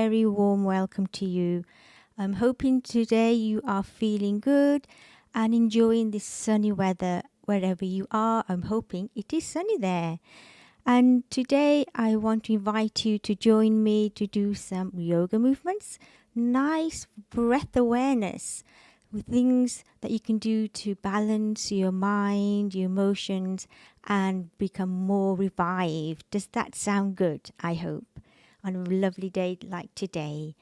very warm welcome to you. I'm hoping today you are feeling good and enjoying this sunny weather wherever you are. I'm hoping it is sunny there. And today I want to invite you to join me to do some yoga movements, nice breath awareness, with things that you can do to balance your mind, your emotions, and become more revived. Does that sound good? I hope. On a lovely day like today.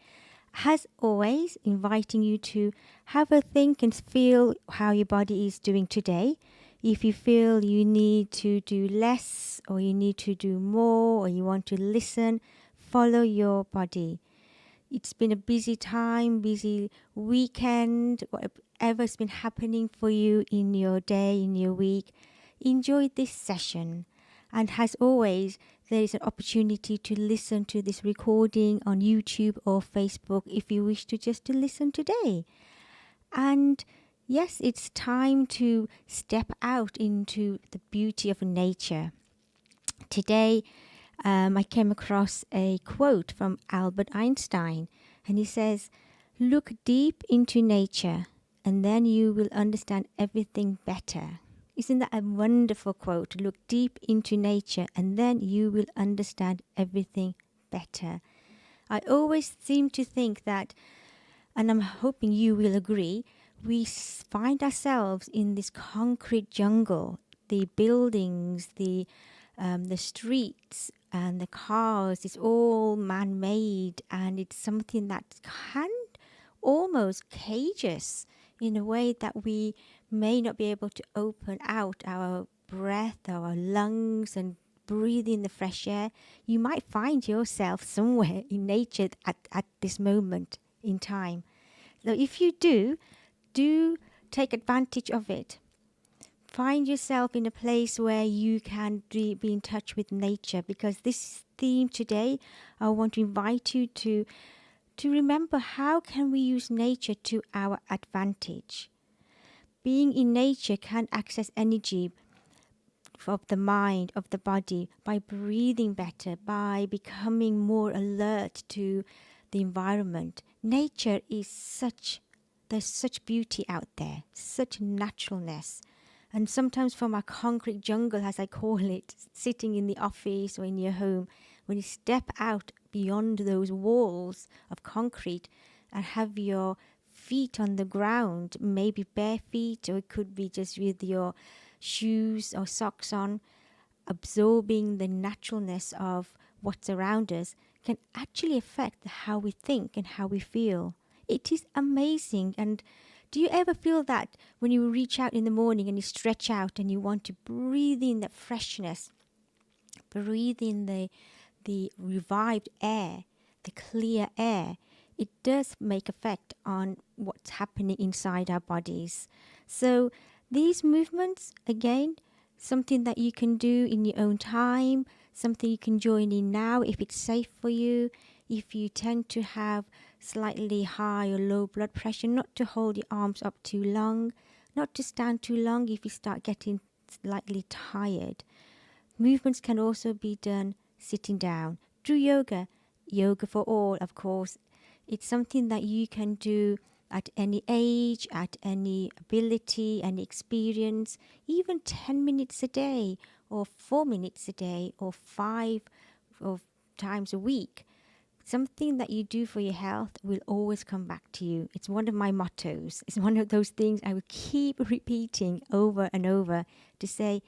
As always, inviting you to have a think and feel how your body is doing today. If you feel you need to do less or you need to do more or you want to listen, follow your body. It's been a busy time, busy weekend, whatever's been happening for you in your day, in your week. Enjoy this session. And as always, there is an opportunity to listen to this recording on YouTube or Facebook if you wish to just to listen today. And yes, it's time to step out into the beauty of nature. Today, I came across a quote from Albert Einstein, and he says, "Look deep into nature, and then you will understand everything better." Isn't that a wonderful quote? Look deep into nature, and then you will understand everything better. I always seem to think that, and I'm hoping you will agree, we find ourselves in this concrete jungle, the buildings, the streets and the cars, it's all man-made, and it's something that can almost cage us in a way that we may not be able to open out our breath, our lungs, and breathe in the fresh air. You might find yourself somewhere in nature at this moment in time. So if you do take advantage of it. Find yourself in a place where you can be in touch with nature, because this theme today, I want to invite you to remember how can we use nature to our advantage. Being in nature can access energy of the mind, of the body, by breathing better, by becoming more alert to the environment. Nature is there's such beauty out there, such naturalness. And sometimes from our concrete jungle, as I call it, sitting in the office or in your home, when you step out beyond those walls of concrete and have your feet on the ground, maybe bare feet, or it could be just with your shoes or socks on, absorbing the naturalness of what's around us, can actually affect how we think and how we feel. It is amazing. And do you ever feel that when you reach out in the morning and you stretch out and you want to breathe in that freshness, breathe in the revived air, the clear air, it does make effect on what's happening inside our bodies. So these movements, again, something that you can do in your own time, something you can join in now if it's safe for you. If you tend to have slightly high or low blood pressure, not to hold your arms up too long, not to stand too long if you start getting slightly tired. Movements can also be done sitting down. Do yoga. Yoga for all, of course. It's something that you can do at any age, at any ability, any experience, even 10 minutes a day, or 4 minutes a day, or 5 times a week. Something that you do for your health will always come back to you. It's one of my mottos. It's one of those things I will keep repeating over and over to say,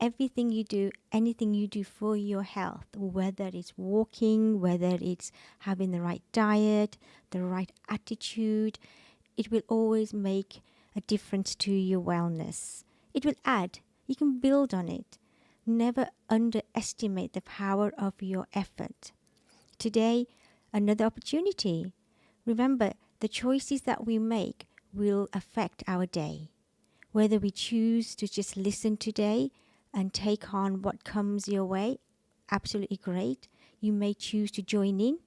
everything you do, anything you do for your health, whether it's walking, whether it's having the right diet, the right attitude, it will always make a difference to your wellness. It will add. You can build on it. Never underestimate the power of your effort. Today, another opportunity. Remember, the choices that we make will affect our day. Whether we choose to just listen today and take on what comes your way, absolutely great. You may choose to join in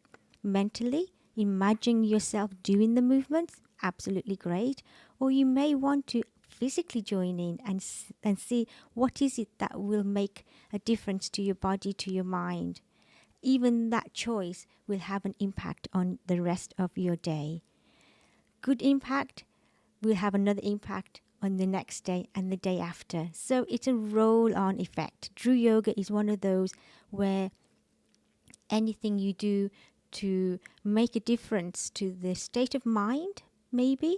mentally, imagine yourself doing the movements, absolutely great. Or you may want to physically join in and see what is it that will make a difference to your body, to your mind. even that choice will have an impact on the rest of your day. Good impact will have another impact on the next day and the day after. So it's a roll-on effect. True yoga is one of those where anything you do to make a difference to the state of mind, maybe,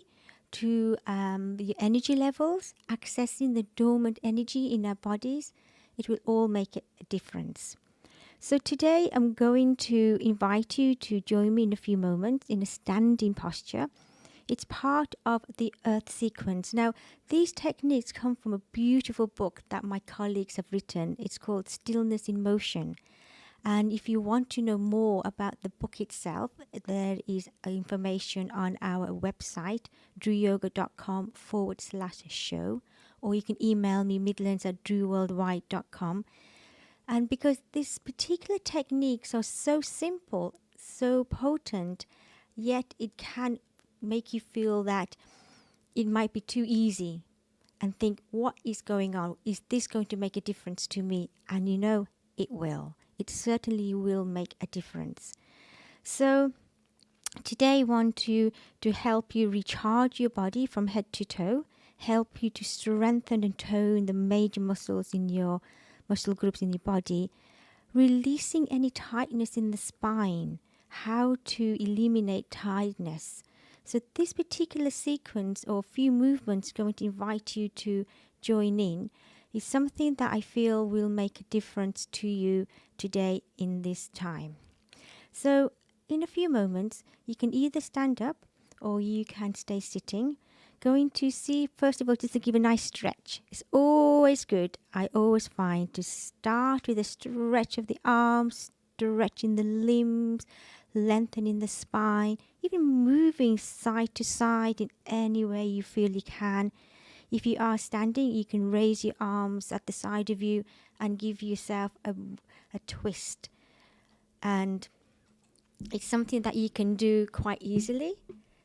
to the energy levels, accessing the dormant energy in our bodies, it will all make a difference. So today I'm going to invite you to join me in a few moments in a standing posture. It's part of the Earth sequence. Now, these techniques come from a beautiful book that my colleagues have written. It's called Stillness in Motion. And if you want to know more about the book itself, there is information on our website, drewyoga.com/show, or you can email me midlands@drewworldwide.com. And because these particular techniques are so simple, so potent, yet it can make you feel that it might be too easy and think, what is going on? Is this going to make a difference to me? And you know, it will. It certainly will make a difference. So today I want to help you recharge your body from head to toe, help you to strengthen and tone the major muscles in your muscle groups in your body, releasing any tightness in the spine, how to eliminate tiredness. So this particular sequence or few movements going to invite you to join in is something that I feel will make a difference to you today in this time. So in a few moments, you can either stand up or you can stay sitting. Going to see, first of all, just to give a nice stretch. It's always good, I always find, to start with a stretch of the arms, stretching the limbs, lengthening the spine, even moving side to side in any way you feel you can. If you are standing, you can raise your arms at the side of you and give yourself a twist. And it's something that you can do quite easily.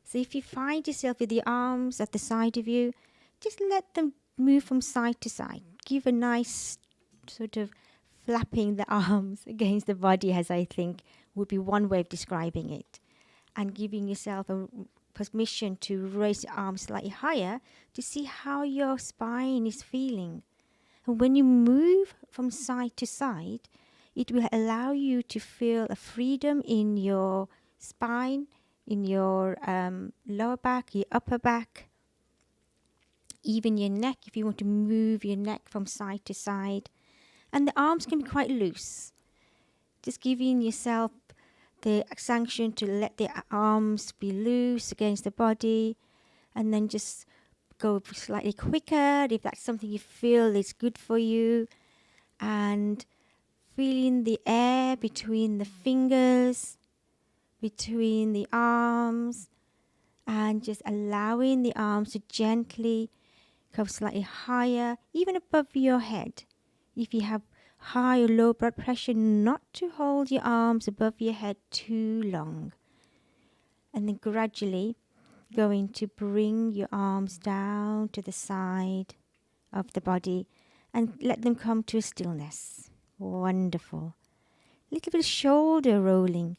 So if you find yourself with your arms at the side of you, just let them move from side to side. Give a nice sort of flapping the arms against the body, as I think would be one way of describing it. And giving yourself a permission to raise your arms slightly higher to see how your spine is feeling. And when you move from side to side, it will allow you to feel a freedom in your spine, in your lower back, your upper back, even your neck, if you want to move your neck from side to side. And the arms can be quite loose. Just giving yourself the sanction to let the arms be loose against the body, and then just go slightly quicker if that's something you feel is good for you, and feeling the air between the fingers, between the arms, and just allowing the arms to gently come slightly higher, even above your head. If you have high or low blood pressure, not to hold your arms above your head too long. And then gradually going to bring your arms down to the side of the body and let them come to a stillness. Wonderful. Little bit of shoulder rolling.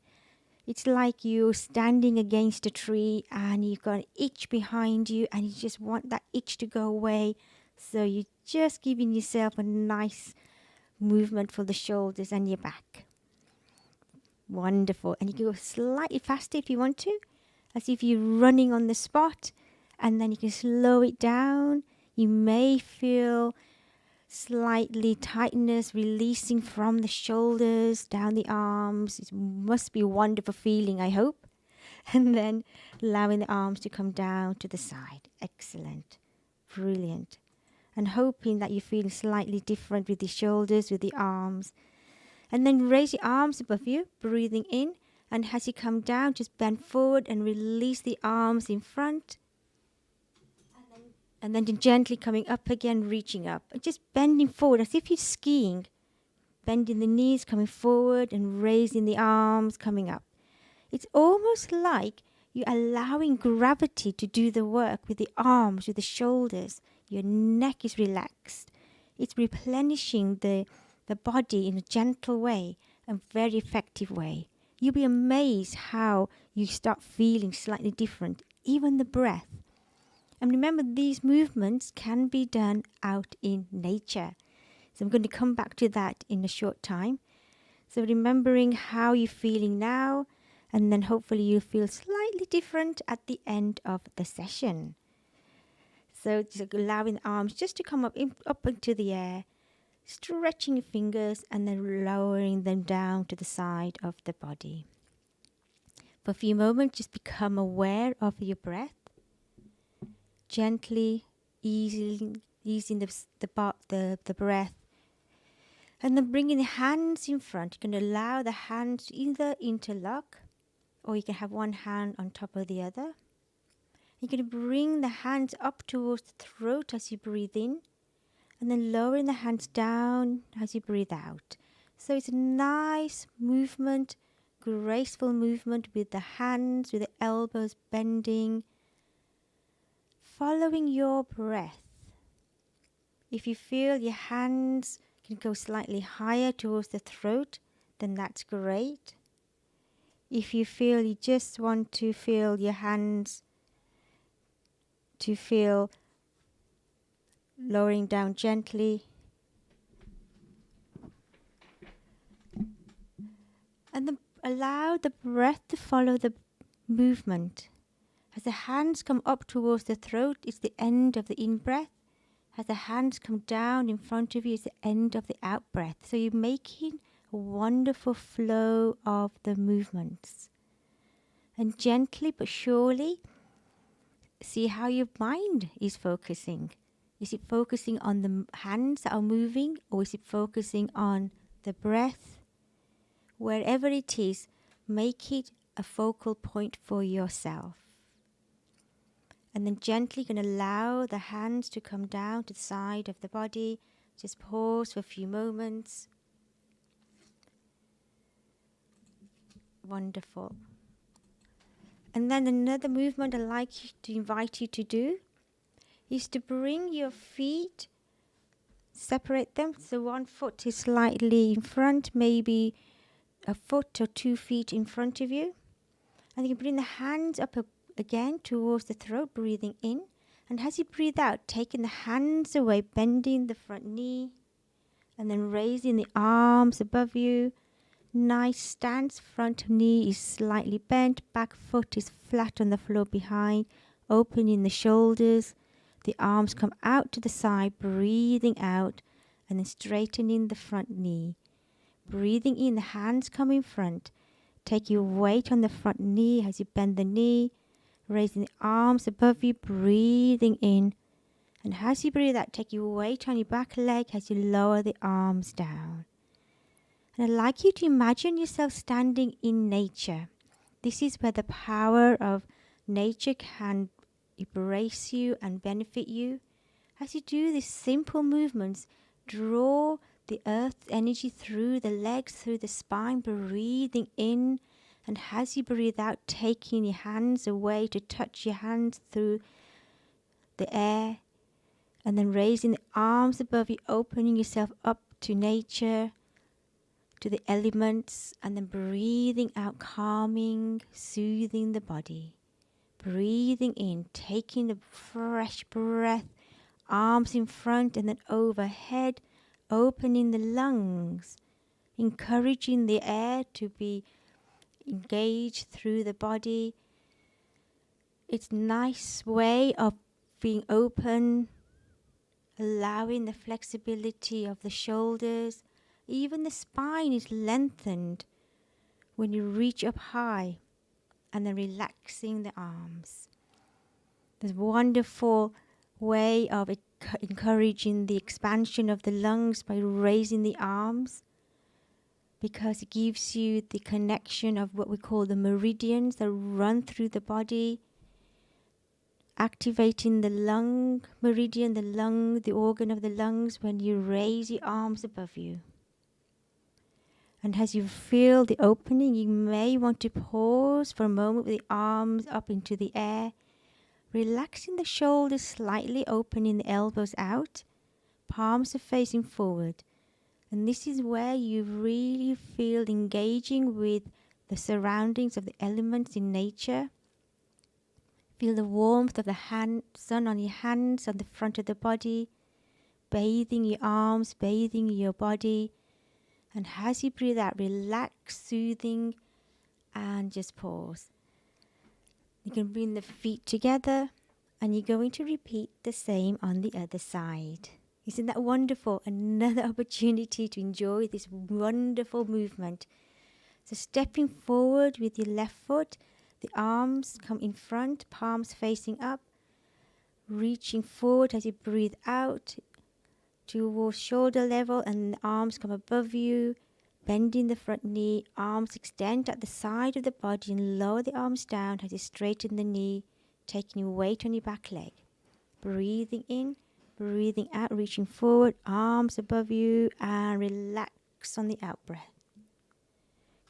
It's like you're standing against a tree and you've got an itch behind you and you just want that itch to go away. So you're just giving yourself a nice movement for the shoulders and your back. Wonderful. And you can go slightly faster if you want to, as if you're running on the spot, and then you can slow it down. You may feel slightly tightness releasing from the shoulders down the arms. It must be a wonderful feeling, I hope. And then allowing the arms to come down to the side. Excellent. Brilliant. And hoping that you feel slightly different with the shoulders, with the arms. And then raise your arms above you, breathing in. And as you come down, just bend forward and release the arms in front. And then gently coming up again, reaching up. And just bending forward as if you're skiing. Bending the knees, coming forward and raising the arms, coming up. It's almost like you're allowing gravity to do the work with the arms, with the shoulders. Your neck is relaxed. It's replenishing the body in a gentle way. a very effective way. You'll be amazed how you start feeling slightly different, even the breath. And remember, these movements can be done out in nature. So I'm going to come back to that in a short time. So remembering how you're feeling now, and then hopefully you'll feel slightly different at the end of the session. So just allowing the arms just to come up into the air, stretching your fingers and then lowering them down to the side of the body. For a few moments, just become aware of your breath. Gently easing the breath. And then bringing the hands in front. You can allow the hands to either interlock, or you can have one hand on top of the other. You're going to bring the hands up towards the throat as you breathe in, and then lowering the hands down as you breathe out. So it's a nice movement, graceful movement with the hands, with the elbows bending, following your breath. If you feel your hands can go slightly higher towards the throat, then that's great. If you feel you just want to feel your hands to feel lowering down gently. And then allow the breath to follow the movement. As the hands come up towards the throat, it's the end of the in-breath. As the hands come down in front of you, it's the end of the out-breath. So you're making a wonderful flow of the movements. And gently but surely, see how your mind is focusing. Is it focusing on the hands that are moving, or is it focusing on the breath? Wherever it is, make it a focal point for yourself. And then gently going to allow the hands to come down to the side of the body. Just pause for a few moments. Wonderful. And then another movement I'd like to invite you to do is to bring your feet, separate them. So one foot is slightly in front, maybe a foot or 2 feet in front of you. And you can bring the hands up again towards the throat, breathing in. And as you breathe out, taking the hands away, bending the front knee, and then raising the arms above you. Nice stance, front knee is slightly bent, back foot is flat on the floor behind, opening the shoulders. The arms come out to the side, breathing out, and then straightening the front knee. Breathing in, the hands come in front. Take your weight on the front knee as you bend the knee, raising the arms above you, breathing in. And as you breathe out, take your weight on your back leg as you lower the arms down. And I'd like you to imagine yourself standing in nature. This is where the power of nature can embrace you and benefit you. As you do these simple movements, draw the earth energy through the legs, through the spine, breathing in. And as you breathe out, taking your hands away to touch your hands through the air. And then raising the arms above you, opening yourself up to nature, to the elements. And then breathing out, calming, soothing the body. Breathing in, taking the fresh breath, arms in front and then overhead, opening the lungs, encouraging the air to be engaged through the body. It's a nice way of being open, allowing the flexibility of the shoulders. Even the spine is lengthened when you reach up high, and then relaxing the arms. There's a wonderful way of encouraging the expansion of the lungs by raising the arms, because it gives you the connection of what we call the meridians that run through the body, activating the lung meridian, the organ of the lungs, when you raise your arms above you. And as you feel the opening, you may want to pause for a moment with the arms up into the air, relaxing the shoulders slightly, opening the elbows out, palms are facing forward. And this is where you really feel engaging with the surroundings of the elements in nature. Feel the warmth of the sun on your hands, on the front of the body, bathing your arms, bathing your body. And as you breathe out, relax, soothing, and just pause. You can bring the feet together, and you're going to repeat the same on the other side. Isn't that wonderful? Another opportunity to enjoy this wonderful movement. So stepping forward with your left foot, the arms come in front, palms facing up, reaching forward as you breathe out towards shoulder level, and the arms come above you, bending the front knee, arms extend at the side of the body, and lower the arms down as you straighten the knee, taking your weight on your back leg. Breathing in, breathing out, reaching forward, arms above you, and relax on the out breath.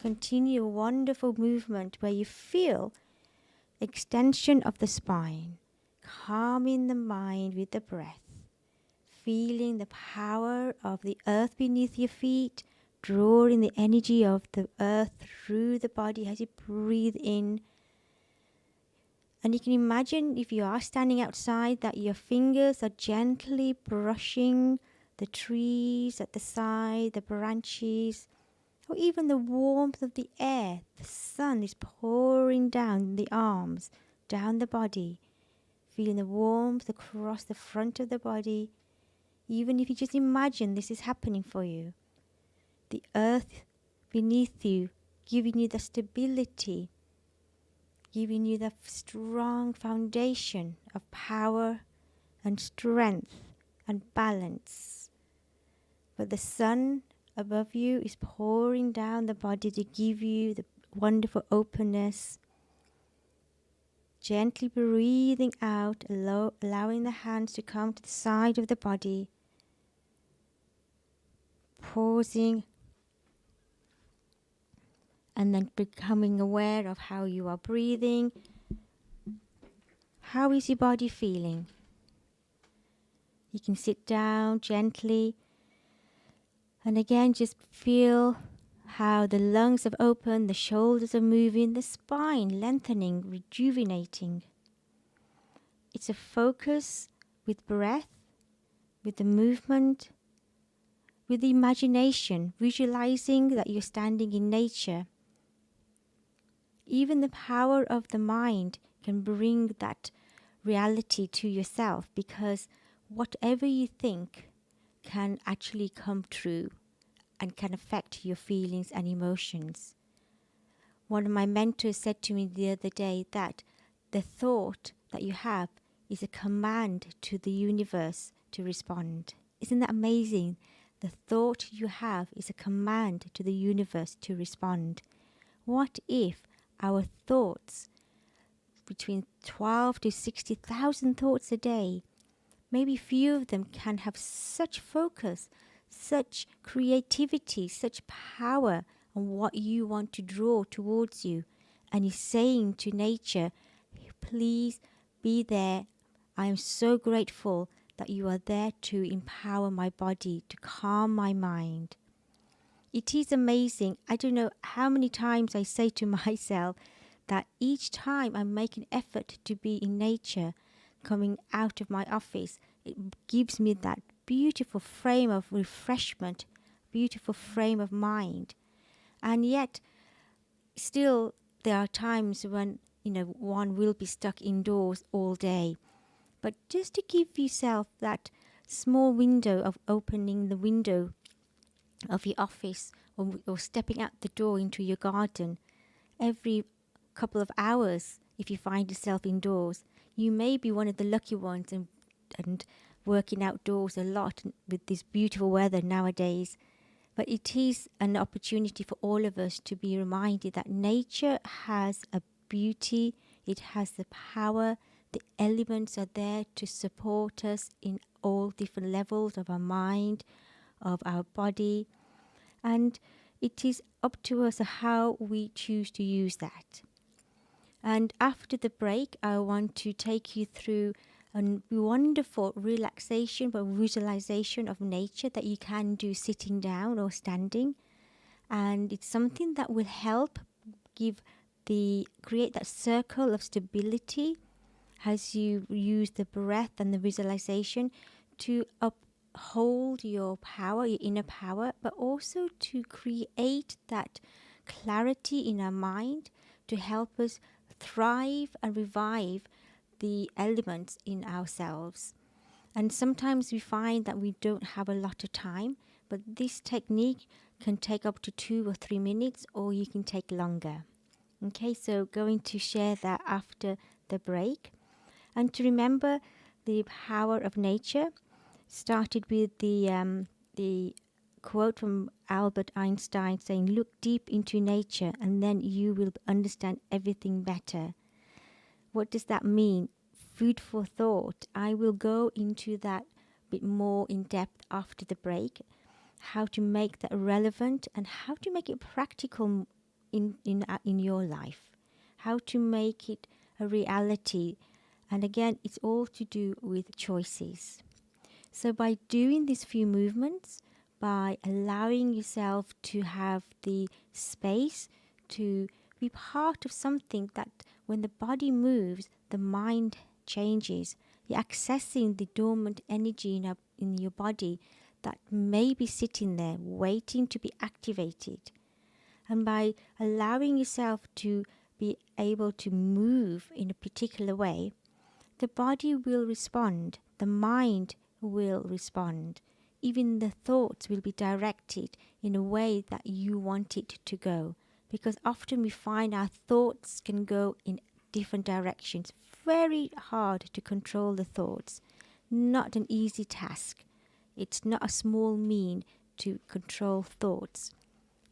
Continue a wonderful movement where you feel extension of the spine, calming the mind with the breath, feeling the power of the earth beneath your feet, drawing the energy of the earth through the body as you breathe in. And you can imagine, if you are standing outside, that your fingers are gently brushing the trees at the side, the branches, or even the warmth of the air. The sun is pouring down the arms, down the body, feeling the warmth across the front of the body. Even if you just imagine this is happening for you, the earth beneath you, giving you the stability, giving you the strong foundation of power and strength and balance. But the sun above you is pouring down the body to give you the wonderful openness. Gently breathing out, allowing the hands to come to the side of the body. Pausing and then becoming aware of how you are breathing. How is your body feeling? You can sit down gently. And again, just feel how the lungs have opened, the shoulders are moving, the spine lengthening, rejuvenating. It's a focus with breath, with the movement, with the imagination, visualizing that you're standing in nature. Even the power of the mind can bring that reality to yourself, because whatever you think can actually come true and can affect your feelings and emotions. One of my mentors said to me the other day that the thought that you have is a command to the universe to respond. Isn't that amazing? The thought you have is a command to the universe to respond. What if our thoughts, between 12 to 60,000 thoughts a day, maybe few of them can have such focus, such creativity, such power on what you want to draw towards you. And you're saying to nature, please be there. I am so grateful that you are there to empower my body, to calm my mind. It is amazing. I don't know how many times I say to myself that each time I make an effort to be in nature, coming out of my office, it gives me that beautiful frame of refreshment, beautiful frame of mind. And yet, still, there are times when, one will be stuck indoors all day. But just to give yourself that small window of opening the window of your office, or stepping out the door into your garden every couple of hours, if you find yourself indoors, you may be one of the lucky ones and working outdoors a lot with this beautiful weather nowadays. But it is an opportunity for all of us to be reminded that nature has a beauty, it has the power, the elements are there to support us in all different levels of our mind, of our body, and it is up to us how we choose to use that. And after the break, I want to take you through a wonderful relaxation or visualization of nature that you can do sitting down or standing. And it's something that will help create that circle of stability as you use the breath and the visualization to uphold your power, your inner power, but also to create that clarity in our mind to help us thrive and revive the elements in ourselves. And sometimes we find that we don't have a lot of time, but this technique can take up to 2 or 3 minutes, or you can take longer. Okay, so going to share that after the break. And to remember the power of nature, started with the quote from Albert Einstein saying, "Look deep into nature and then you will understand everything better." What does that mean? Food for thought. I will go into that bit more in depth after the break, how to make that relevant and how to make it practical in your life, how to make it a reality. And again, it's all to do with choices. So by doing these few movements, by allowing yourself to have the space to be part of something that when the body moves, the mind changes. You're accessing the dormant energy in your body that may be sitting there waiting to be activated. And by allowing yourself to be able to move in a particular way, the body will respond, the mind will respond, even the thoughts will be directed in a way that you want it to go. Because often we find our thoughts can go in different directions. Very hard to control the thoughts. Not an easy task. It's not a small mean to control thoughts.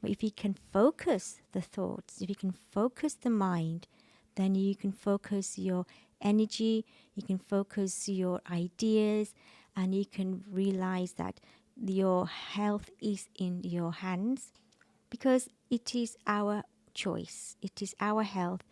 But if you can focus the thoughts, if you can focus the mind, then you can focus your energy, you can focus your ideas, and you can realize that your health is in your hands, because it is our choice. It is our health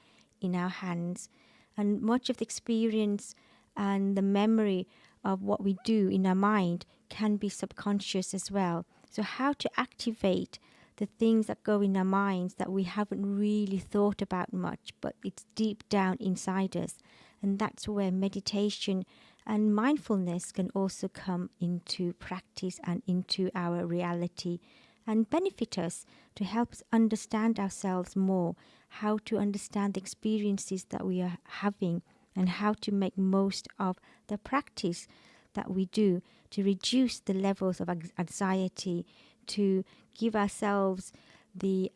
in our hands. And much of the experience and the memory of what we do in our mind can be subconscious as well. So how to activate the things that go in our minds that we haven't really thought about much, but it's deep down inside us. And that's where meditation and mindfulness can also come into practice and into our reality and benefit us to help us understand ourselves more, how to understand the experiences that we are having, and how to make most of the practice that we do to reduce the levels of anxiety, to give ourselves the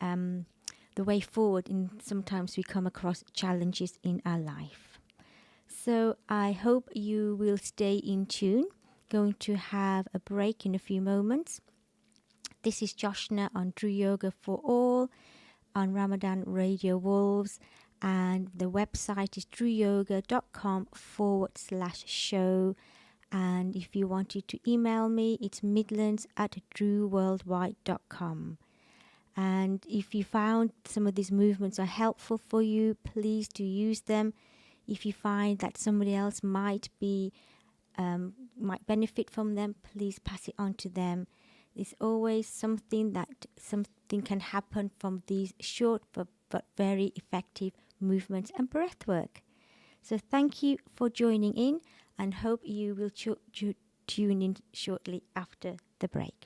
way forward. And sometimes we come across challenges in our life. So I hope you will stay in tune. Going to have a break in a few moments. This is Joshna on True Yoga for All on Ramadan Radio Wolves, and the website is trueyoga.com/show. And if you wanted to email me, it's midlands@trueworldwide.com. And if you found some of these movements are helpful for you, please do use them. If you find that somebody else might benefit from them, please pass it on to them. It's always something can happen from these short but very effective movements and breath work. So thank you for joining in, and hope you will tune in shortly after the break.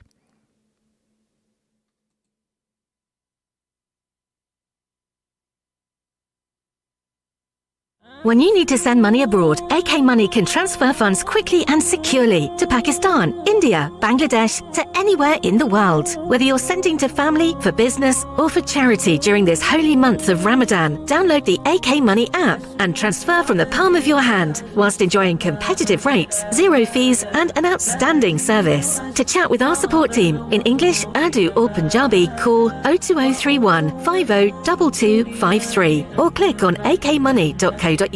When you need to send money abroad, AK Money can transfer funds quickly and securely to Pakistan, India, Bangladesh, to anywhere in the world. Whether you're sending to family, for business, or for charity during this holy month of Ramadan, download the AK Money app and transfer from the palm of your hand whilst enjoying competitive rates, zero fees, and an outstanding service. To chat with our support team in English, Urdu, or Punjabi, call 02031 502253 or click on akmoney.co.uk.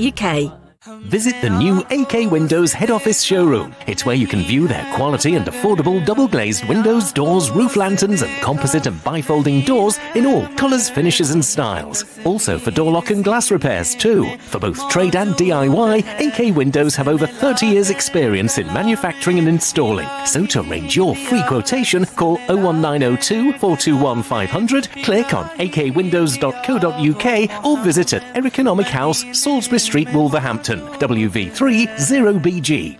Visit the new AK Windows head office showroom. It's where you can view their quality and affordable double-glazed windows, doors, roof lanterns and composite and bifolding doors in all colours, finishes and styles. Also for door lock and glass repairs too. For both trade and DIY, AK Windows have over 30 years experience in manufacturing and installing. So to arrange your free quotation, call 01902 421 500, click on akwindows.co.uk or visit at Economic House, Salisbury Street, Wolverhampton, WV3 0BG.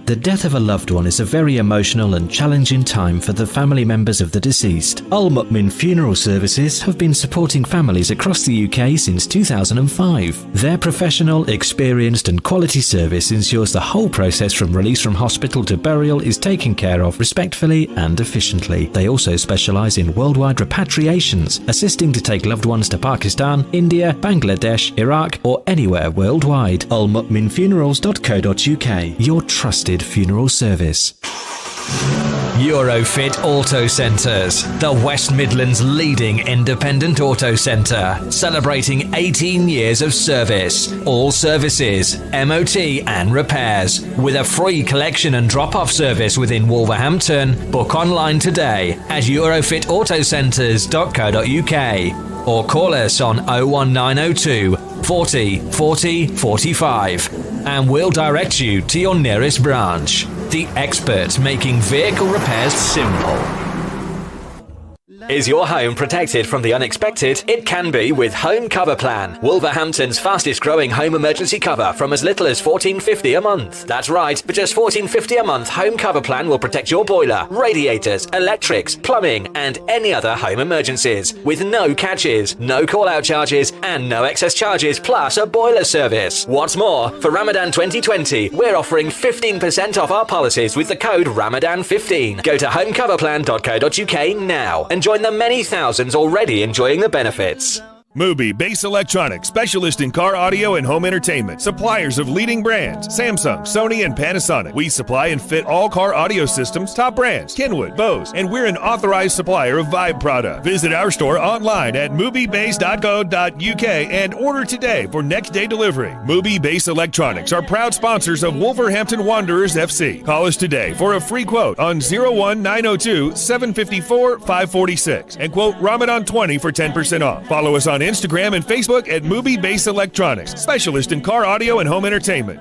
The death of a loved one is a very emotional and challenging time for the family members of the deceased. Al Mu'min Funeral Services have been supporting families across the UK since 2005. Their professional, experienced and quality service ensures the whole process from release from hospital to burial is taken care of respectfully and efficiently. They also specialise in worldwide repatriations, assisting to take loved ones to Pakistan, India, Bangladesh, Iraq or anywhere worldwide. almu'minfunerals.co.uk, your trusted funeral service. Eurofit Auto Centres, the West Midlands' leading independent auto centre, celebrating 18 years of service. All services, MOT and repairs, with a free collection and drop-off service within Wolverhampton. Book online today at eurofitautocentres.co.uk or call us on 01902 40 40 45 and we'll direct you to your nearest branch. The experts making vehicle repairs simple. Is your home protected from the unexpected? It can be with Home Cover Plan, Wolverhampton's fastest growing home emergency cover from as little as $14.50 a month. That's right, for just $14.50 a month, Home Cover Plan will protect your boiler, radiators, electrics, plumbing and any other home emergencies with no catches, no call-out charges and no excess charges plus a boiler service. What's more, for Ramadan 2020, we're offering 15% off our policies with the code Ramadan15. Go to homecoverplan.co.uk now and join the many thousands already enjoying the benefits. Mubi Base Electronics, specialist in car audio and home entertainment. Suppliers of leading brands, Samsung, Sony, and Panasonic. We supply and fit all car audio systems, top brands, Kenwood, Bose, and we're an authorized supplier of Vibe product. Visit our store online at mubibase.co.uk and order today for next day delivery. Mubi Base Electronics are proud sponsors of Wolverhampton Wanderers FC. Call us today for a free quote on 01902 754 546 and quote Ramadan 20 for 10% off. Follow us on Instagram and Facebook at Mubi Base Electronics, specialist in car audio and home entertainment.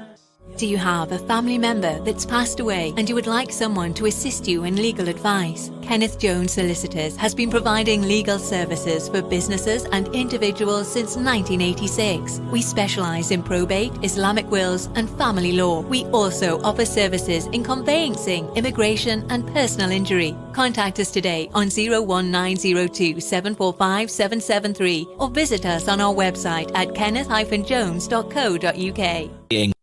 Do you have a family member that's passed away and you would like someone to assist you in legal advice? Kenneth Jones Solicitors has been providing legal services for businesses and individuals since 1986. We specialise in probate, Islamic wills and family law. We also offer services in conveyancing, immigration and personal injury. Contact us today on 01902 745 773 or visit us on our website at kenneth-jones.co.uk.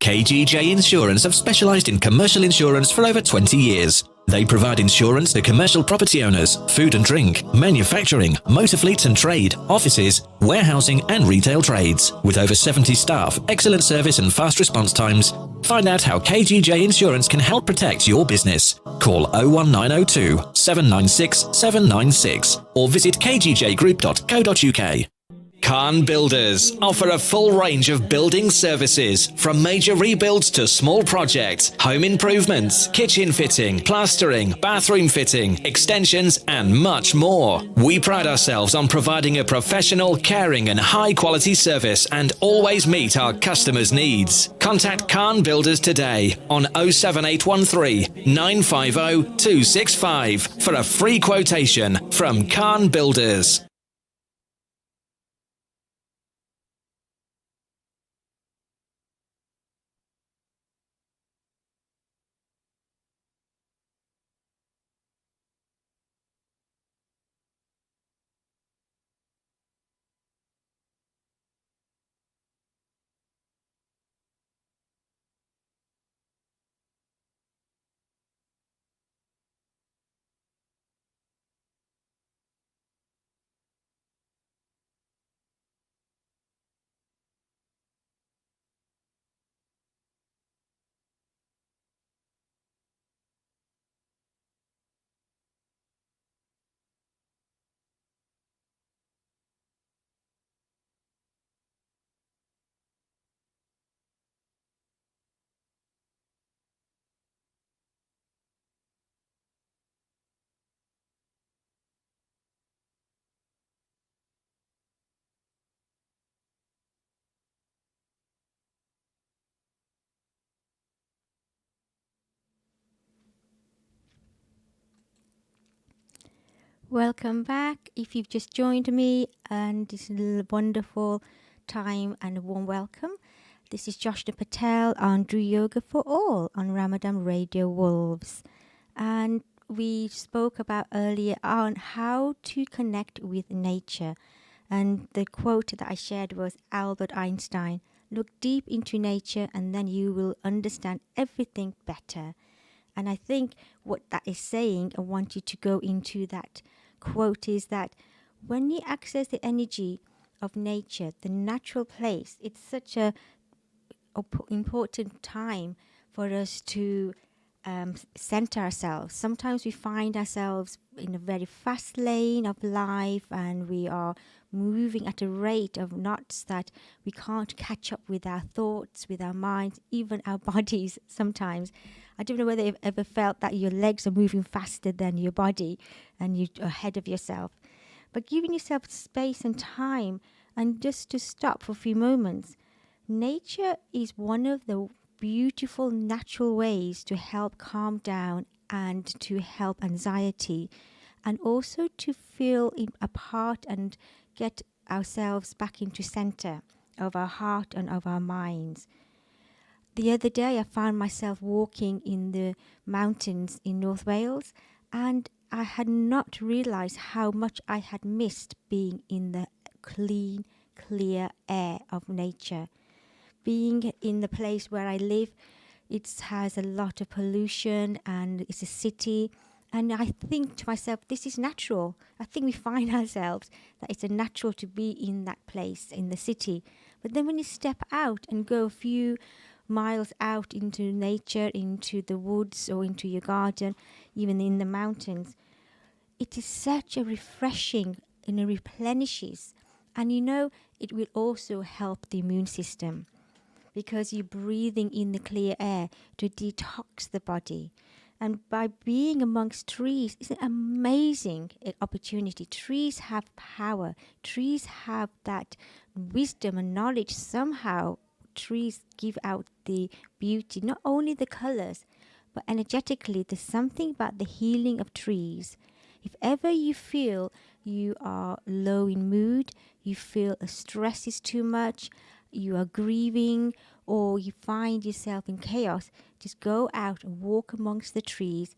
KGJ Insurance have specialised in commercial insurance for over 20 years. They provide insurance to commercial property owners, food and drink, manufacturing, motor fleets and trade, offices, warehousing and retail trades. With over 70 staff, excellent service and fast response times. Find out how KGJ Insurance can help protect your business. Call 01902 796 796 or visit kgjgroup.co.uk. Khan Builders offer a full range of building services, from major rebuilds to small projects, home improvements, kitchen fitting, plastering, bathroom fitting, extensions and much more. We pride ourselves on providing a professional, caring and high quality service and always meet our customers' needs. Contact Khan Builders today on 07813 950 265 for a free quotation from Khan Builders. Welcome back. If you've just joined me, and this is a wonderful time and a warm welcome. This is Joshna Patel on Drew Yoga for All on Ramadan Radio Wolves. And we spoke about earlier on how to connect with nature. And the quote that I shared was Albert Einstein: look deep into nature and then you will understand everything better. And I think what that is saying, I want you to go into that quote, is that when you access the energy of nature, the natural place, it's such a important time for us to center ourselves. Sometimes we find ourselves in a very fast lane of life and we are moving at a rate of knots that we can't catch up with our thoughts, with our minds, even our bodies sometimes. I don't know whether you've ever felt that your legs are moving faster than your body and you're ahead of yourself. But giving yourself space and time and just to stop for a few moments. Nature is one of the beautiful natural ways to help calm down and to help anxiety, and also to feel apart and get ourselves back into center of our heart and of our minds. The other day I found myself walking in the mountains in North Wales, and I had not realized how much I had missed being in the clean, clear air of nature. Being in the place where I live, it has a lot of pollution and it's a city. And I think to myself, this is natural. I think we find ourselves that it's a natural to be in that place, in the city. But then when you step out and go a few miles out into nature, into the woods or into your garden, even in the mountains, it is such a refreshing and it replenishes. And you know, it will also help the immune system, because you're breathing in the clear air to detox the body. And by being amongst trees, it's an amazing opportunity. Trees have power. Trees have that wisdom and knowledge. Somehow, trees give out the beauty, not only the colors, but energetically, there's something about the healing of trees. If ever you feel you are low in mood, you feel stress is too much, you are grieving, or you find yourself in chaos, just go out and walk amongst the trees.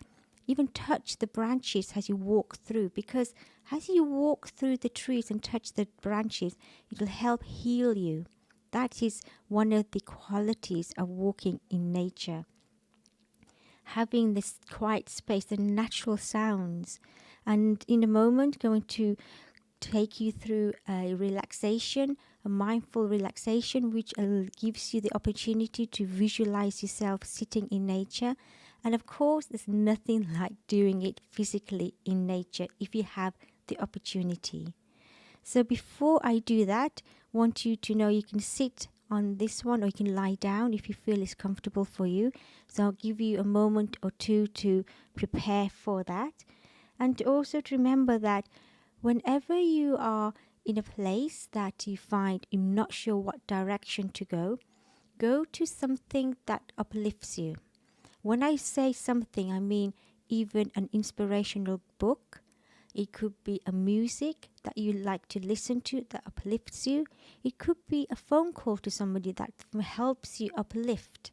Even touch the branches as you walk through, because as you walk through the trees and touch the branches, it will help heal you. That is one of the qualities of walking in nature. Having this quiet space, the natural sounds. And in a moment, going to take you through a relaxation, a mindful relaxation, which gives you the opportunity to visualize yourself sitting in nature. And of course, there's nothing like doing it physically in nature if you have the opportunity. So before I do that, I want you to know you can sit on this one or you can lie down if you feel it's comfortable for you. So I'll give you a moment or two to prepare for that. And also to remember that whenever you are in a place that you find you're not sure what direction to go to something that uplifts you. When I say something, I mean even an inspirational book. It could be a music that you like to listen to that uplifts you. It could be a phone call to somebody that helps you uplift,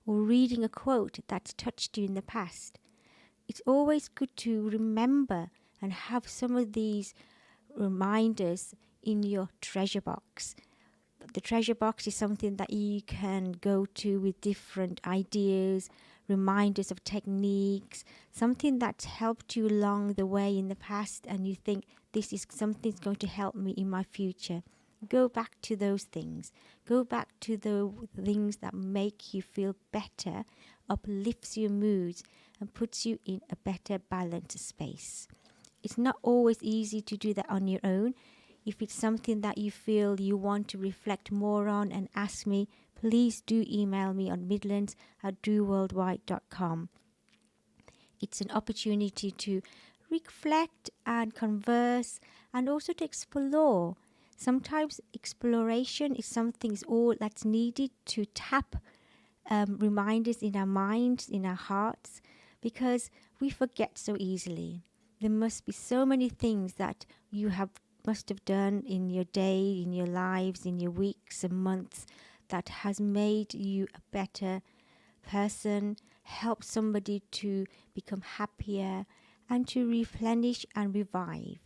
or reading a quote that's touched you in the past. It's always good to remember and have some of these reminders in your treasure box. The treasure box is something that you can go to with different ideas, reminders of techniques, something that's helped you along the way in the past and you think this is something that's going to help me in my future. Go back to those things. Go back to the things that make you feel better, uplifts your moods and puts you in a better balanced space. It's not always easy to do that on your own. If it's something that you feel you want to reflect more on and ask me, please do email me on midlands@drewworldwide.com. It's an opportunity to reflect and converse and also to explore. Sometimes exploration is something is all that's needed to tap reminders in our minds, in our hearts, because we forget so easily. There must be so many things that you must have done in your day, in your lives, in your weeks and months that has made you a better person, help somebody to become happier and to replenish and revive.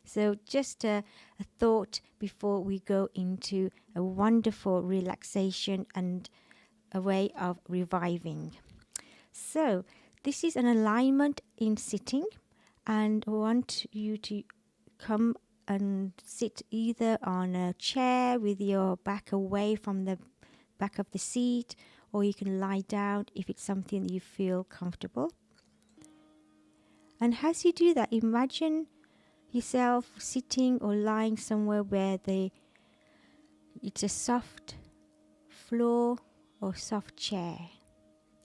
So just a thought before we go into a wonderful relaxation and a way of reviving. So this is an alignment in sitting, and I want you to come and sit either on a chair with your back away from the back of the seat, or you can lie down if it's something that you feel comfortable. And as you do that, imagine yourself sitting or lying somewhere where it's a soft floor or soft chair,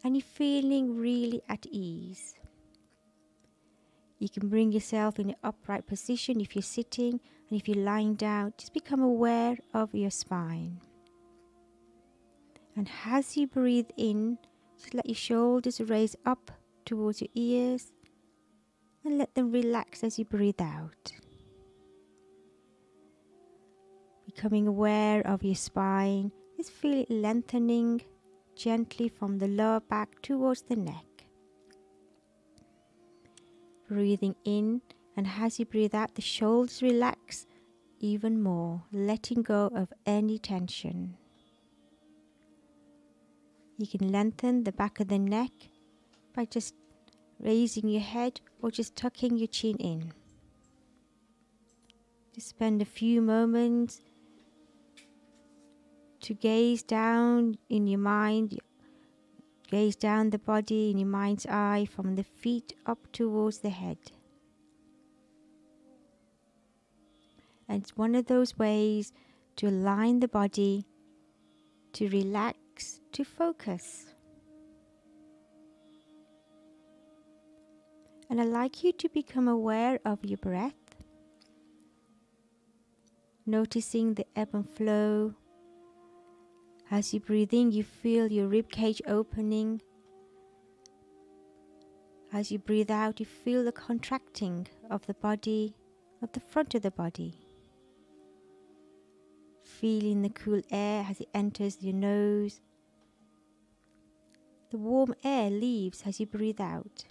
and you're feeling really at ease. You can bring yourself in an upright position if you're sitting, and if you're lying down, just become aware of your spine. And as you breathe in, just let your shoulders raise up towards your ears and let them relax as you breathe out. Becoming aware of your spine, just feel it lengthening gently from the lower back towards the neck. Breathing in, and as you breathe out, the shoulders relax even more, letting go of any tension. You can lengthen the back of the neck by just raising your head or just tucking your chin in. Just spend a few moments to gaze down in your mind, gaze down the body in your mind's eye from the feet up towards the head. And it's one of those ways to align the body, to relax, to focus. And I'd like you to become aware of your breath, noticing the ebb and flow. As you breathe in, you feel your rib cage opening. As you breathe out, you feel the contracting of the body, of the front of the body. Feeling the cool air as it enters your nose. The warm air leaves as you breathe out.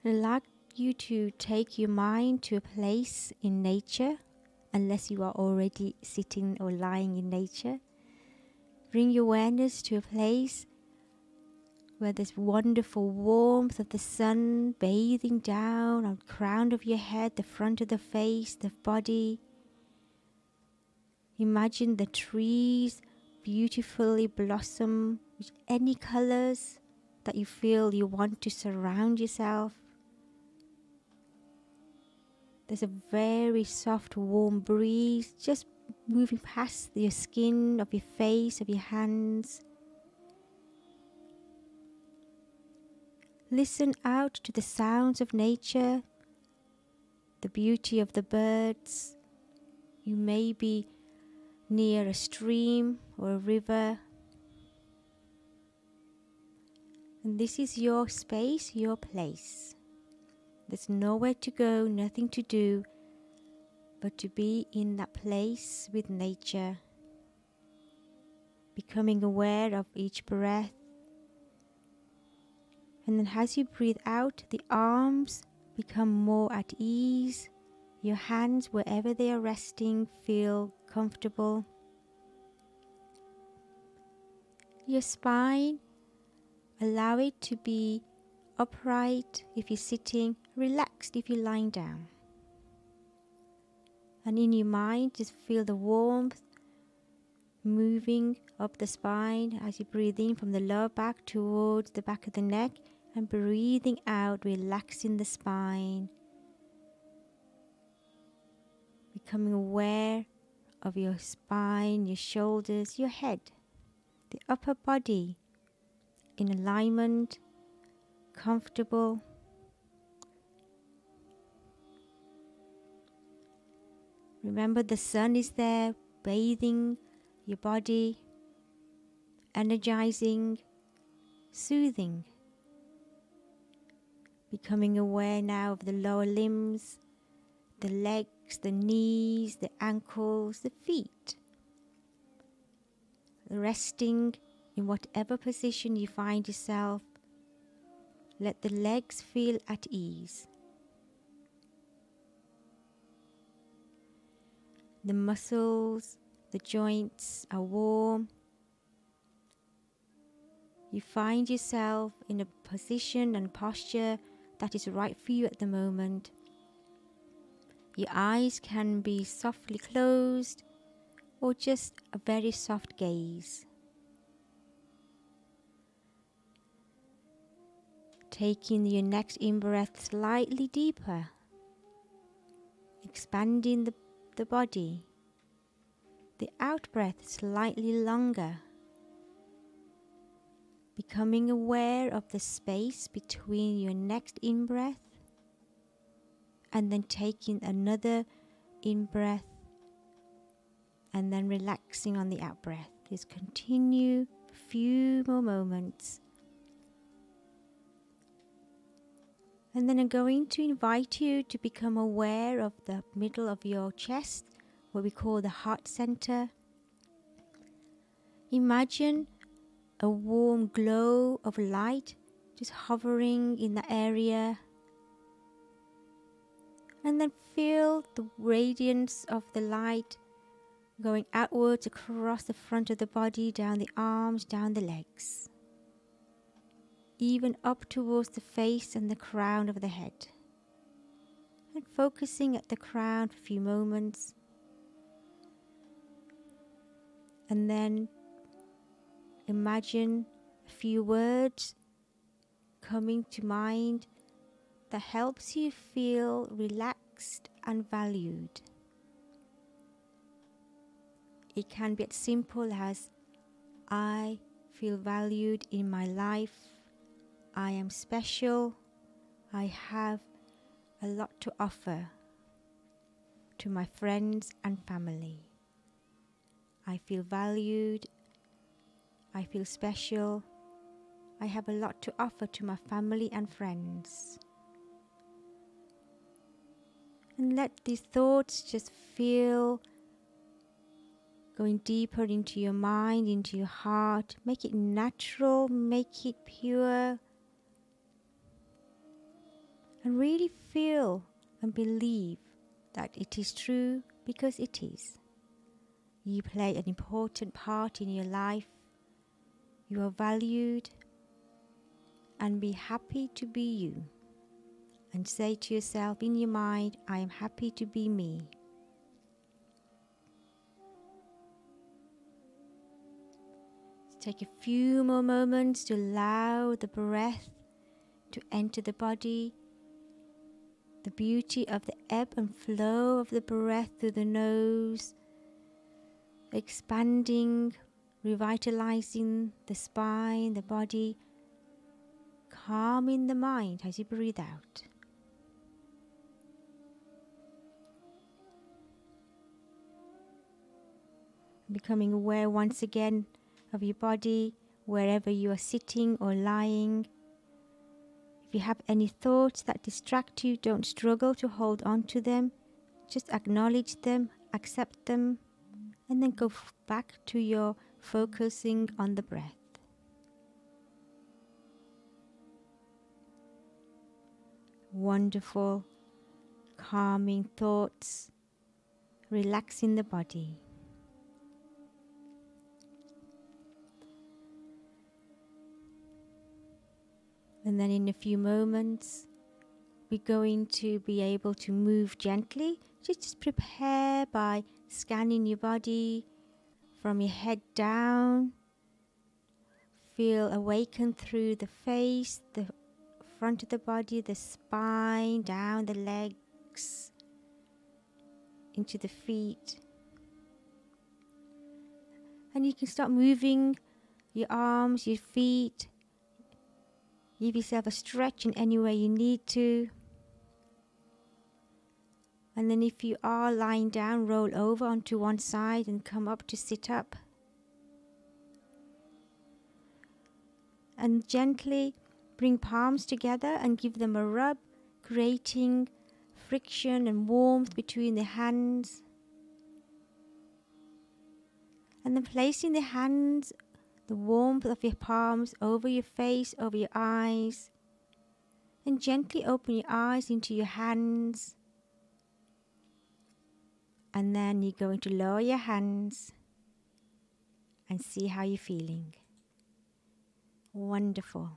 I'd like you to take your mind to a place in nature, unless you are already sitting or lying in nature. Bring your awareness to a place where there's wonderful warmth of the sun bathing down on the crown of your head, the front of the face, the body. Imagine the trees beautifully blossom with any colors that you feel you want to surround yourself. There's a very soft, warm breeze just moving past your skin, of your face, of your hands. Listen out to the sounds of nature, the beauty of the birds. You may be near a stream or a river. And this is your space, your place. There's nowhere to go, nothing to do, but to be in that place with nature, becoming aware of each breath. And then as you breathe out, the arms become more at ease. Your hands, wherever they are resting, feel comfortable. Your spine, allow it to be upright if you're sitting, relaxed if you're lying down. And in your mind, just feel the warmth moving up the spine as you breathe in from the lower back towards the back of the neck, and breathing out, relaxing the spine. Becoming aware of your spine, your shoulders, your head, the upper body in alignment, comfortable. Remember, the sun is there, bathing your body, energizing, soothing. Becoming aware now of the lower limbs, the legs, the knees, the ankles, the feet. Resting in whatever position you find yourself. Let the legs feel at ease. The muscles, the joints are warm. You find yourself in a position and posture that is right for you at the moment. Your eyes can be softly closed or just a very soft gaze. Taking your next in-breath slightly deeper, expanding the body. The out-breath slightly longer, becoming aware of the space between your next in-breath and then taking another in-breath and then relaxing on the out-breath. Just continue a few more moments. And then I'm going to invite you to become aware of the middle of your chest, what we call the heart center. Imagine a warm glow of light just hovering in the area. And then feel the radiance of the light going outwards across the front of the body, down the arms, down the legs, even up towards the face and the crown of the head. And focusing at the crown for a few moments. And then imagine a few words coming to mind that helps you feel relaxed and valued. It can be as simple as, I feel valued in my life. I am special. I have a lot to offer to my friends and family. I feel valued. I feel special. I have a lot to offer to my family and friends. And let these thoughts just feel going deeper into your mind, into your heart. Make it natural, make it pure. And really feel and believe that it is true, because it is. You play an important part in your life. You are valued, and be happy to be you. And say to yourself in your mind, I am happy to be me. Take a few more moments to allow the breath to enter the body. The beauty of the ebb and flow of the breath through the nose, expanding, revitalizing the spine, the body, calming the mind as you breathe out. Becoming aware once again of your body, wherever you are sitting or lying. If you have any thoughts that distract you, don't struggle to hold on to them. Just acknowledge them, accept them, and then go back to your focusing on the breath. Wonderful, calming thoughts, relaxing the body. And then in a few moments, we're going to be able to move gently. Just prepare by scanning your body from your head down. Feel awakened through the face, the front of the body, the spine, down the legs, into the feet. And you can start moving your arms, your feet. Give yourself a stretch in any way you need to. And then if you are lying down, roll over onto one side and come up to sit up. And gently Bring palms together and give them a rub, creating friction and warmth between the hands. And then placing the hands, the warmth of your palms over your face, over your eyes. And gently open your eyes into your hands. And then you're going to lower your hands and see how you're feeling. Wonderful.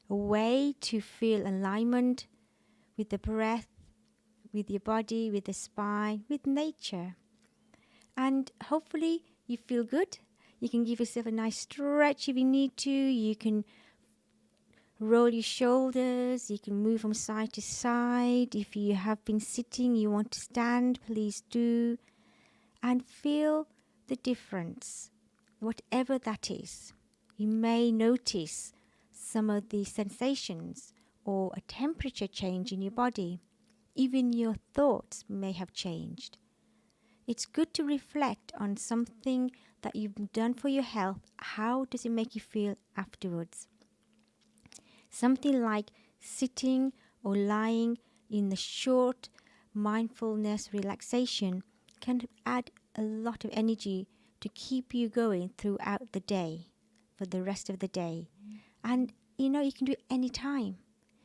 A way to feel alignment with the breath, with your body, with the spine, with nature. And hopefully you feel good. You can give yourself a nice stretch if you need to. You can roll your shoulders. You can move from side to side. If you have been sitting, you want to stand, please do. And feel the difference, whatever that is. You may notice some of the sensations or a temperature change in your body. Even your thoughts may have changed. It's good to reflect on something that you've done for your health. How does it make you feel afterwards? Something like sitting or lying in the short mindfulness relaxation can add a lot of energy to keep you going throughout the day, for the rest of the day. And you can do it any time.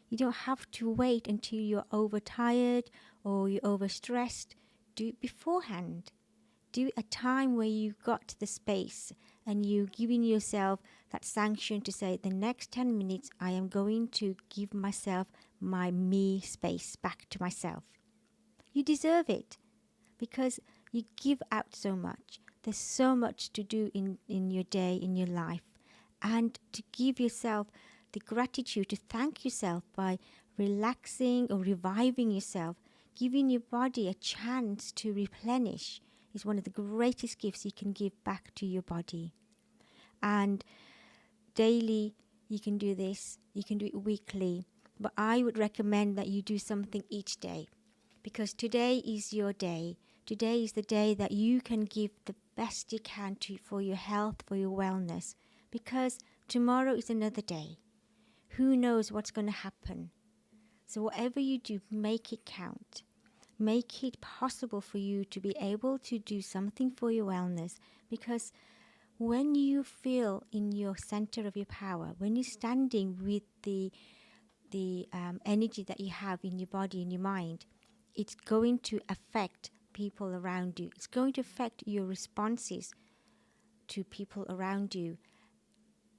You don't have to wait until you're overtired or you're overstressed. Do it beforehand. Do it at a time where you've got the space and you're giving yourself that sanction to say, the next 10 minutes I am going to give myself my me space back to myself. You deserve it because you give out so much. There's so much to do in your day, in your life. And to give yourself the gratitude, to thank yourself by relaxing or reviving yourself, giving your body a chance to replenish is one of the greatest gifts you can give back to your body. And daily, you can do this. You can do it weekly. But I would recommend that you do something each day, because today is your day. Today is the day that you can give the best you can for your health, for your wellness, because tomorrow is another day. Who knows what's going to happen? So whatever you do, make it count. Make it possible for you to be able to do something for your wellness, because when you feel in your center of your power, when you're standing with the energy that you have in your body and your mind, it's going to affect people around you. It's going to affect your responses to people around you,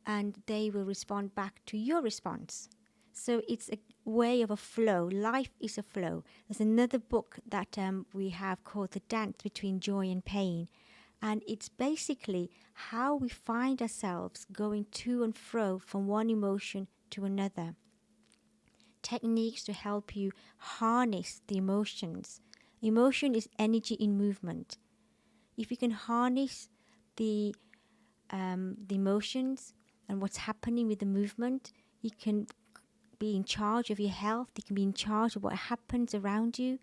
and they will respond back to your response. So it's a way of a flow. Life is a flow. There's another book that we have called The Dance Between Joy and Pain. And it's basically how we find ourselves going to and fro from one emotion to another. Techniques to help you harness the emotions. Emotion is energy in movement. If you can harness the emotions and what's happening with the movement, you can be in charge of your health. You can be in charge of what happens around you.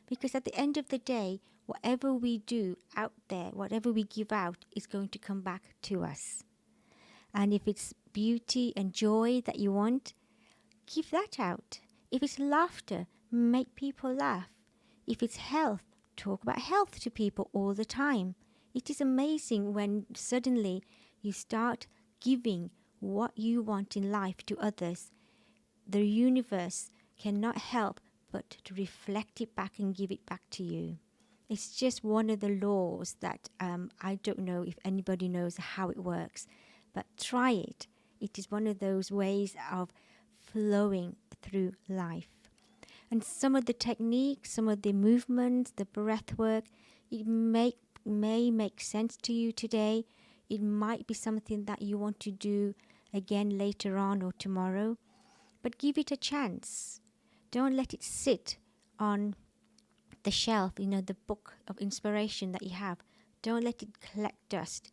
Because at the end of the day, whatever we do out there, whatever we give out, is going to come back to us. And if it's beauty and joy that you want, give that out. If it's laughter, make people laugh. If it's health, talk about health to people all the time. It is amazing when suddenly you start giving what you want in life to others. The universe cannot help but to reflect it back and give it back to you. It's just one of the laws that I don't know if anybody knows how it works, but try it. It is one of those ways of flowing through life. And some of the techniques, some of the movements, the breath work, it may make sense to you today. It might be something that you want to do again later on or tomorrow, but give it a chance. Don't let it sit on the shelf, the book of inspiration that you have. Don't let it collect dust.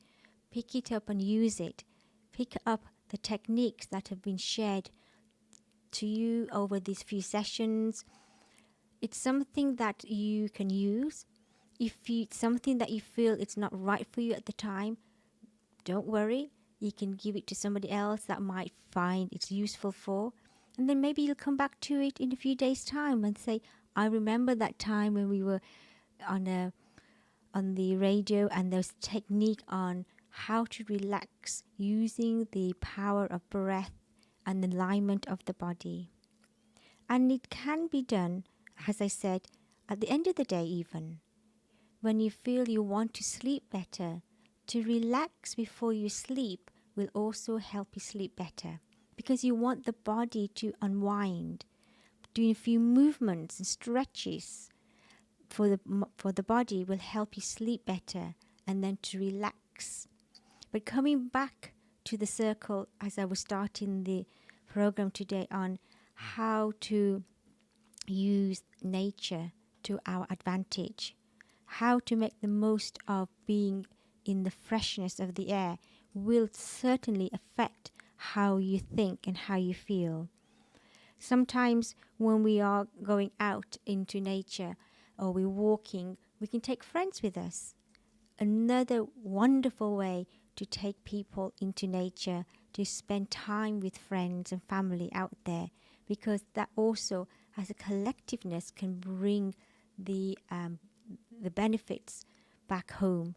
Pick it up and use it. Pick up the techniques that have been shared to you over these few sessions. It's something that you can use. If it's something that you feel it's not right for you at the time, don't worry. You can give it to somebody else that might find it's useful for. And then maybe you'll come back to it in a few days' time and say, I remember that time when we were on the radio and there's technique on how to relax using the power of breath and alignment of the body. And it can be done, as I said, at the end of the day even. When you feel you want to sleep better, to relax before you sleep will also help you sleep better, because you want the body to unwind. Doing a few movements and stretches for the body will help you sleep better and then to relax. But coming back to the circle, as I was starting the program today on how to use nature to our advantage, how to make the most of being in the freshness of the air will certainly affect how you think and how you feel. Sometimes when we are going out into nature or we're walking, we can take friends with us. Another wonderful way to take people into nature, to spend time with friends and family out there, because that also, as a collectiveness, can bring the benefits back home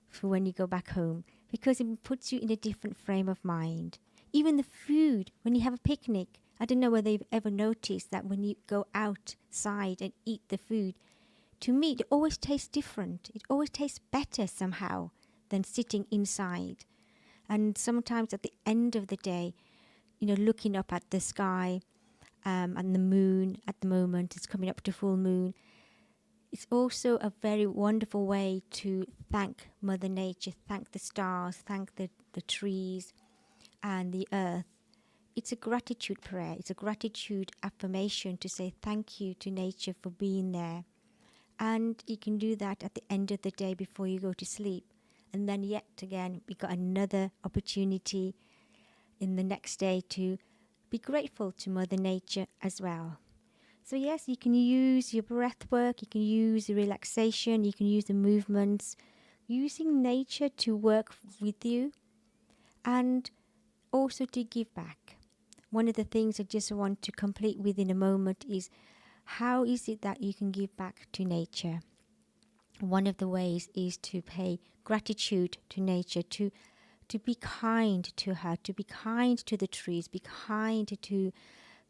for when you go back home, because it puts you in a different frame of mind. Even the food, when you have a picnic, I don't know whether you've ever noticed that when you go outside and eat the food, to me it always tastes different. It always tastes better somehow than sitting inside. And sometimes at the end of the day, looking up at the sky and the moon at the moment, it's coming up to full moon. It's also a very wonderful way to thank Mother Nature, thank the stars, thank the trees and the earth. It's a gratitude prayer. It's a gratitude affirmation to say thank you to nature for being there. And you can do that at the end of the day before you go to sleep. And then yet again, we got another opportunity in the next day to be grateful to Mother Nature as well. So yes, you can use your breath work, you can use the relaxation, you can use the movements, using nature to work with you and also to give back. One of the things I just want to complete with in a moment is, how is it that you can give back to nature? One of the ways is to pay gratitude to nature, to be kind to her, to be kind to the trees, be kind to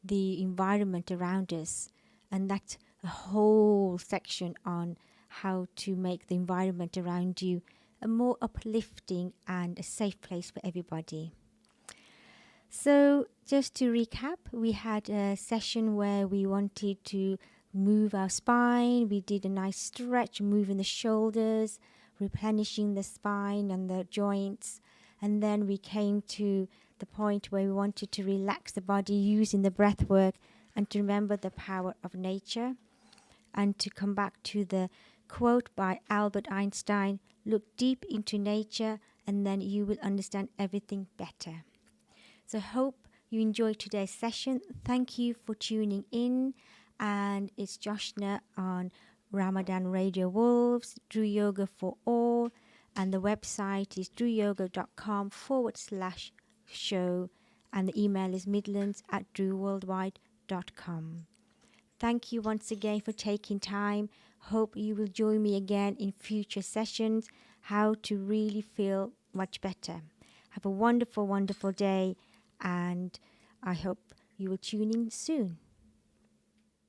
the environment around us. And that's a whole section on how to make the environment around you a more uplifting and a safe place for everybody. So just to recap, we had a session where we wanted to move our spine. We did a nice stretch, moving the shoulders, replenishing the spine and the joints. And then we came to the point where we wanted to relax the body using the breath work and to remember the power of nature, and to come back to the quote by Albert Einstein, look deep into nature and then you will understand everything better. So hope you enjoyed today's session. Thank you for tuning in. And it's Joshna on Ramadan Radio Wolves, Drew Yoga for All. And the website is drewyoga.com/show. And the email is midlands@drewworldwide.com. Thank you once again for taking time. Hope you will join me again in future sessions, how to really feel much better. Have a wonderful, wonderful day. And I hope you will tune in soon.